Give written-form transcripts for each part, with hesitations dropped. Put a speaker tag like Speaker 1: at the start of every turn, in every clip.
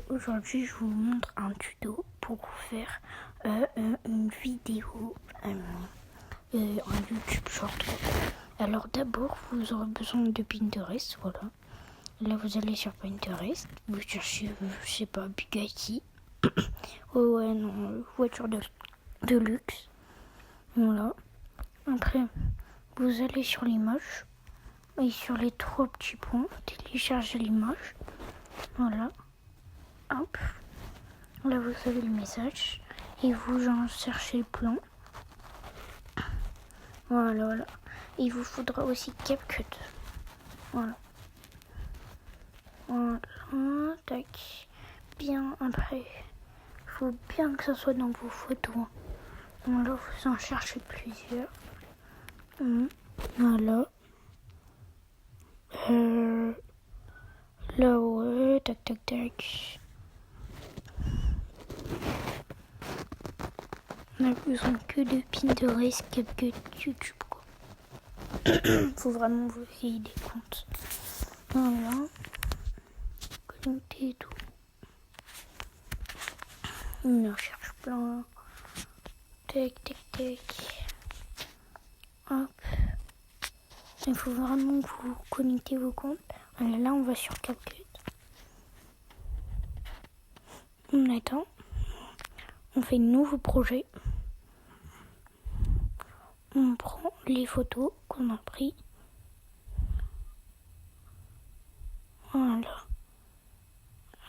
Speaker 1: Aujourd'hui, je vous montre un tuto pour faire une vidéo en YouTube Short. Alors d'abord, vous aurez besoin de Pinterest, voilà. Là, vous allez sur Pinterest, vous cherchez, je sais pas, Bugatti. Voiture de luxe. Voilà. Après, vous allez sur l'image et sur les trois petits points, télécharger l'image. Voilà. Hop. Là, vous avez le message et vous en cherchez le plan. Voilà. Il vous faudra aussi CapCut. Voilà. Tac. Bien après. Il faut bien que ça soit dans vos photos. Voilà, vous en cherchez plusieurs. Voilà. Là, ouais, tac. On a besoin que de Pinterest, CapCut, YouTube, quoi. Faut vraiment vous créer des comptes. Voilà. Connecter et tout. On en cherche plein. Tac. Hop. Il faut vraiment que vous connectez vos comptes. Voilà, là, on va sur CapCut. On attend. On fait nouveau projet. On prend les photos qu'on a pris. Voilà.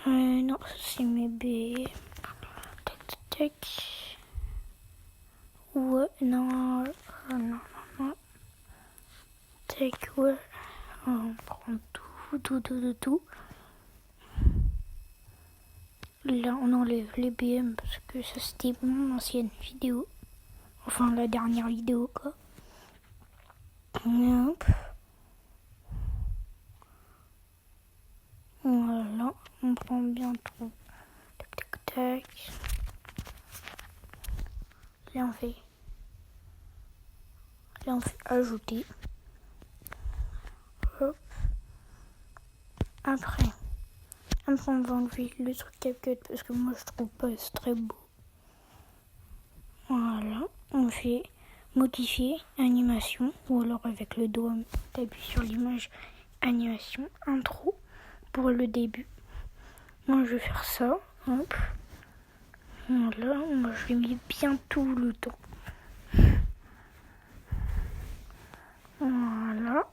Speaker 1: Non, c'est mes bébés. Tac. Ouais, non. Tac, ouais. On prend tout. Là, on enlève les BM parce que ça, c'était mon ancienne vidéo. Enfin, la dernière vidéo, quoi. Hop. Voilà, on prend bien tout. Tac. Là, on fait ajouter. Hop. Après, on va enlever le truc CapCut parce que moi, je trouve pas c'est très beau. Voilà, on fait modifier animation ou alors avec le doigt, t'appuies sur l'image animation intro pour le début. Moi, je vais faire ça. Hop. Voilà, moi, je l'ai mis bien tout le temps. Voilà.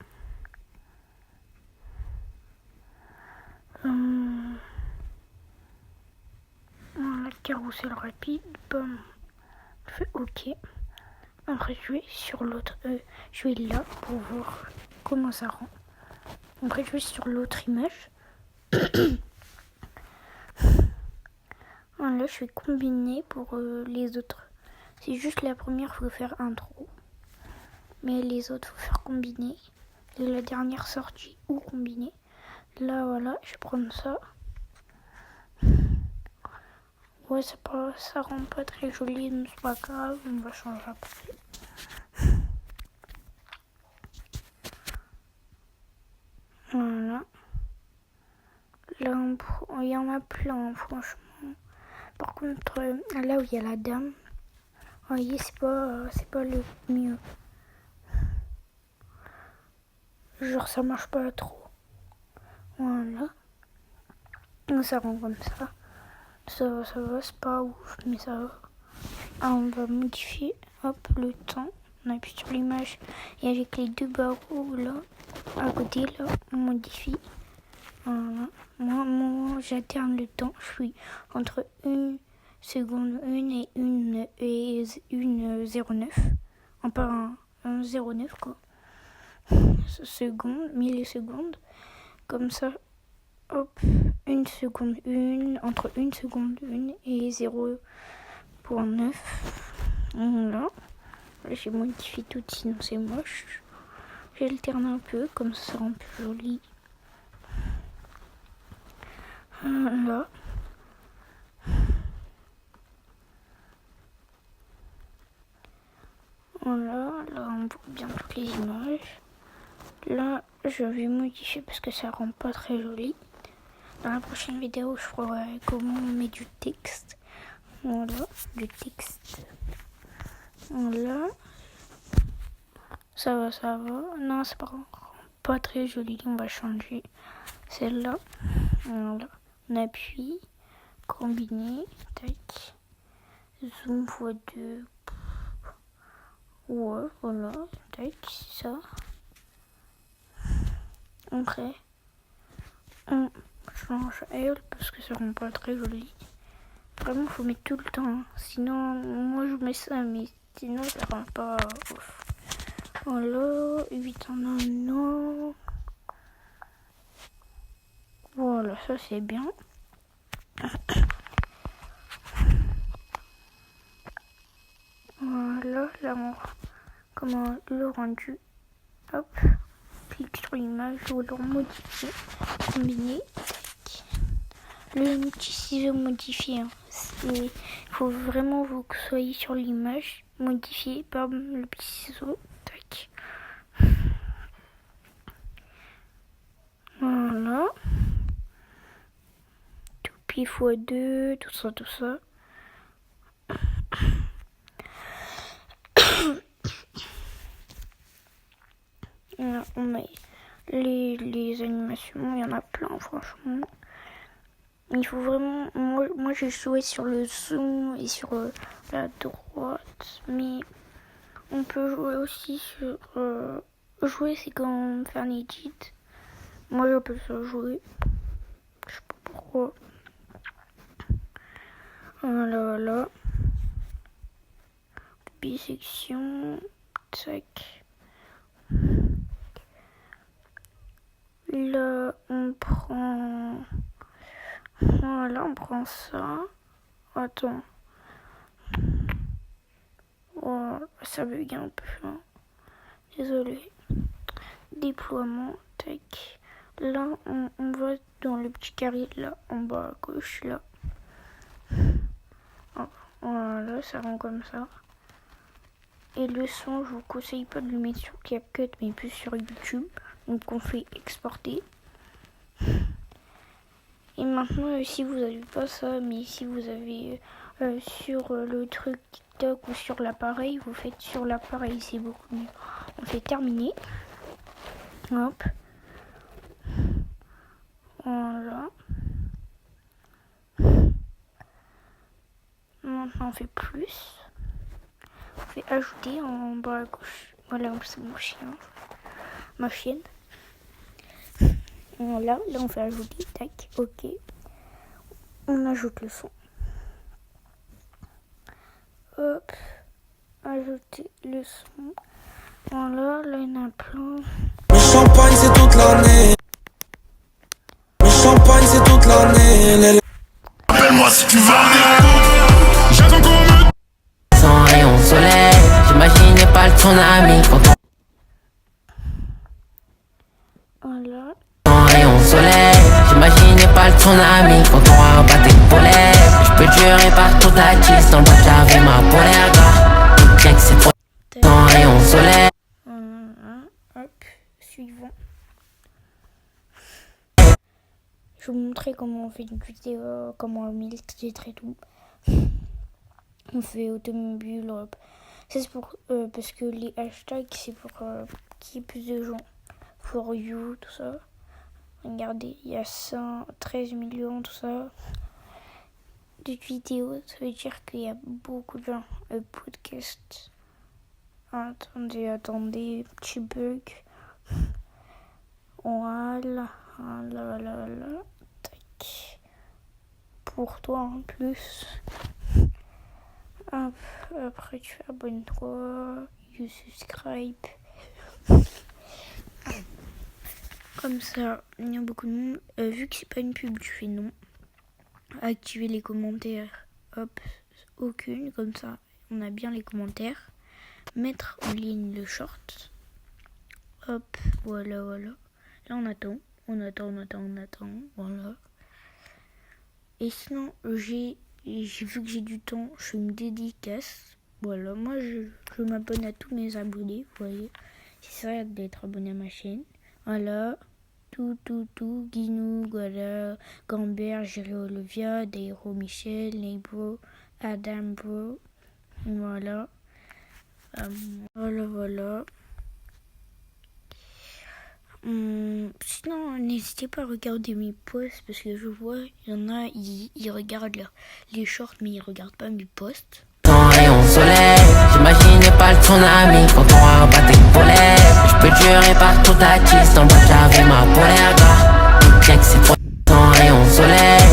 Speaker 1: Voilà, carrousel rapide. Bam. Je fais OK. Après, je vais sur l'autre. Je vais là pour voir comment ça rend. Après, je vais sur l'autre image. Voilà, je vais combiner pour les autres. C'est juste la première, il faut faire intro. Mais les autres, il faut faire combiner. Et la dernière sortie ou combiner. Là, voilà, je vais prendre ça. Ouais, ça rend pas très joli, mais c'est pas grave, on va changer après. Voilà. Là, il y en a plein, franchement. Par contre, là où il y a la dame, vous voyez, c'est pas le mieux. Genre, ça marche pas trop. Voilà. Ça rend comme ça. Ça va, c'est pas ouf, mais ça va. On va modifier, hop, le temps. On appuie sur l'image et avec les deux barreaux là, à côté, là, on modifie. Voilà. Moi, j'alterne le temps. Je suis entre 1 seconde 1 et 1,09. Enfin, 1,09 quoi. Secondes, millisecondes. Comme ça, hop, 1 seconde 1, entre 1 seconde 1 et 0,9. Voilà. Là, j'ai modifié tout, sinon c'est moche. J'alterne un peu, comme ça rend plus joli. Là. Voilà, là on voit bien toutes les images. Là, je vais modifier parce que ça rend pas très joli. Dans la prochaine vidéo, je ferai comment on met du texte. Voilà, du texte. Voilà. Ça va, ça va. Non, c'est pas très joli. On va changer celle-là. Voilà. On appuie. Combiner. Tac. Zoom x2. Ouais, voilà. Tac, ça. Après, on change elle parce que ça rend pas très joli. Vraiment, faut mettre tout le temps. Hein. Sinon, moi je mets ça, mais sinon ça rend pas ouf. Voilà, 8 en 1 an. Voilà, ça c'est bien. Voilà, là on comment le rendu. Hop, clique sur l'image, ou alors modifier, combiner. Le petit ciseau modifié, hein. Il faut vraiment vous soyez sur l'image, modifier par le petit ciseau. Tac. Voilà. Tout pied x2, tout ça, tout ça. On met les animations, il y en a plein, franchement. Il faut vraiment. Moi j'ai joué sur le zoom et sur la droite, mais on peut jouer aussi sur. Jouer, c'est quand on fait un edit. Moi j'appelle ça jouer. Je sais pas pourquoi. Voilà. Bisection. Tac. Là, on prend. Voilà, on prend ça. Attends. Oh, ça bug un peu. Hein. Désolé. Déploiement. Tac. Là, on va dans le petit carré là, en bas à gauche, là. Oh, voilà, ça rend comme ça. Et le son, je vous conseille pas de le mettre sur CapCut, mais plus sur YouTube. Donc on fait exporter. Et maintenant, si vous n'avez pas ça, mais si vous avez sur le truc TikTok ou sur l'appareil, vous faites sur l'appareil, c'est beaucoup mieux. On fait terminer. Hop. Voilà. Maintenant, on fait plus. On fait ajouter en bas à gauche. Voilà, c'est mon chien. Ma chienne. Voilà, là on fait ajouter. Tac, ok. On ajoute le son. Hop. Ajouter le son. Voilà, là il y en a plein.
Speaker 2: Le champagne c'est toute l'année. Le champagne c'est toute l'année. Appelle-moi si tu vas rien. J'attends qu'on me. Sans rayon soleil, j'imaginais pas le tsunami quand on.
Speaker 1: Voilà.
Speaker 2: Sans rayon soleil, j'imaginais pas le tsunami quand on rabattait le poulet. Je peux durer par toute la tisse dans le bac j'avais ma polaire gars. Tout check c'est trop. Sans rayon soleil.
Speaker 1: Hop, suivant. Je vais vous montrer comment on fait une vidéo, comment on met le titre et tout. On fait automobile, hop. Ça c'est pour parce que les hashtags c'est pour qu'il y ait plus de gens. For you, tout ça. Regardez, il y a 13 millions, tout ça. De vidéos, ça veut dire qu'il y a beaucoup de gens. Podcast. Attendez, petit bug. Voilà. Tac. Pour toi en plus. Hop, après tu fais abonne-toi. You subscribe. Comme ça, il y a beaucoup de monde. Vu que c'est pas une pub, tu fais non. Activer les commentaires. Hop, aucune. Comme ça, on a bien les commentaires. Mettre en ligne le short. Hop, voilà. Là, on attend. Voilà. Et sinon, j'ai vu que j'ai du temps, je me dédicace. Voilà, moi, je m'abonne à tous mes abonnés, vous voyez. C'est ça d'être abonné à ma chaîne. Voilà. Tout, Guinou, Gola, Gambert, Géry Olivia, Dairo Michel, Nebro, Adam Bro. Voilà. Voilà. Sinon, n'hésitez pas à regarder mes posts parce que je vois, il y en a, ils regardent les shorts, mais ils regardent pas mes posts.
Speaker 2: Sans rayon soleil, j'imaginais pas le tsunami quand on rabattait le volet. Je peux durer par toute la tiste, en bas j'avais ma polaire. Check, c'est trop sans rayon soleil.